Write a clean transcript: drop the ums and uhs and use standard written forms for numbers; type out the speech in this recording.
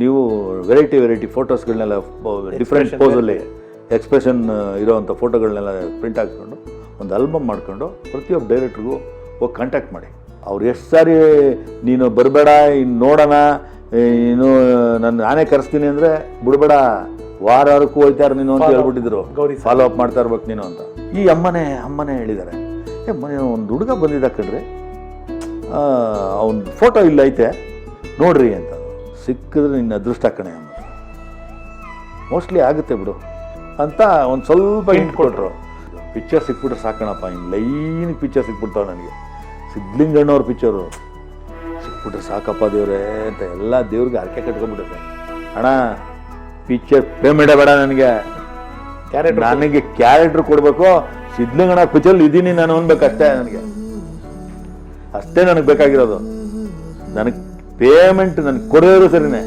ನೀವು variety ಫೋಟೋಸ್ಗಳನ್ನೆಲ್ಲ different ಪೋಸಲ್ಲಿ expression ಇರೋವಂಥ ಫೋಟೋಗಳನ್ನೆಲ್ಲ print ಹಾಕ್ಕೊಂಡು ಒಂದು ಆಲ್ಬಮ್ ಮಾಡಿಕೊಂಡು ಪ್ರತಿಯೊಬ್ಬ ಡೈರೆಕ್ಟ್ರಿಗೂ ಹೋಗಿ ಕಾಂಟ್ಯಾಕ್ಟ್ ಮಾಡಿ. ಅವ್ರು ಎಷ್ಟು ಸಾರಿ ನೀನು ಬರಬೇಡ, ಇನ್ನು ನೋಡೋಣ, ಇನ್ನು ನಾನೇ ಕರೆಸ್ತೀನಿ ಅಂದರೆ ಬಿಡಬೇಡ, ವಾರಕ್ಕೂ ಹೋಯ್ತಾರೆ ನೀನು ಅಂತ ಹೇಳ್ಬಿಟ್ಟಿದ್ರು. ಫಾಲೋ ಅಪ್ ಮಾಡ್ತಾ ಇರ್ಬೇಕು ನೀನು ಅಂತ. ಈ ಅಮ್ಮನೇ ಹೇಳಿದ್ದಾರೆ, ಒಂದು ಹುಡುಗ ಬಂದಿದ್ದ ಕಣ್ರಿ, ಅವನ ಫೋಟೋ ಇಲ್ಲ ಐತೆ ನೋಡ್ರಿ ಅಂತ. ಸಿಕ್ಕಿದ್ರೆ ನಿನ್ನ ಅದೃಷ್ಟ ಕಣೆ ಅಮ್ಮ, ಮೋಸ್ಟ್ಲಿ ಆಗುತ್ತೆ ಬಿಡು ಅಂತ ಒಂದು ಸ್ವಲ್ಪ ಹಿಂಟ್ ಕೊಟ್ಟರು. ಪಿಕ್ಚರ್ ಸಿಕ್ಬಿಟ್ರೆ ಸಾಕಣಪ್ಪ, ಇನ್ನು ಲೈನ್ ಪಿಕ್ಚರ್ ಸಿಕ್ಬಿಡ್ತಾವೆ ನನಗೆ. ಸಿದ್ಲಿಂಗಣ್ಣವ್ರ ಪಿಕ್ಚರು ಸಿಕ್ಬಿಟ್ರೆ ಸಾಕಪ್ಪ ದೇವ್ರೆ ಅಂತ ಎಲ್ಲ ದೇವ್ರಿಗೆ ಅರ್ಕೆ ಕಟ್ಕೊಂಡ್ಬಿಡುತ್ತೆ. ಅಣ್ಣ ಪಿಕ್ಚರ್ ಪೇಮೆಂಟ್ ಬೇಡ ನನಗೆ, ನನಗೆ ಕ್ಯಾರೆಕ್ಟರ್ ಕೊಡಬೇಕು, ಸಿದ್ಲಿಂಗಣ್ಣ ಪಿಕ್ಚರ್ ಇದ್ದೀನಿ ನಾನು ಅನ್ಬೇಕು ಅಷ್ಟೇ. ಅಷ್ಟೇ ನನಗೆ ಬೇಕಾಗಿರೋದು. ನನಗೆ ಪೇಮೆಂಟ್ ನನಗೆ ಕೊಡೋರು ಸರಿನೇ.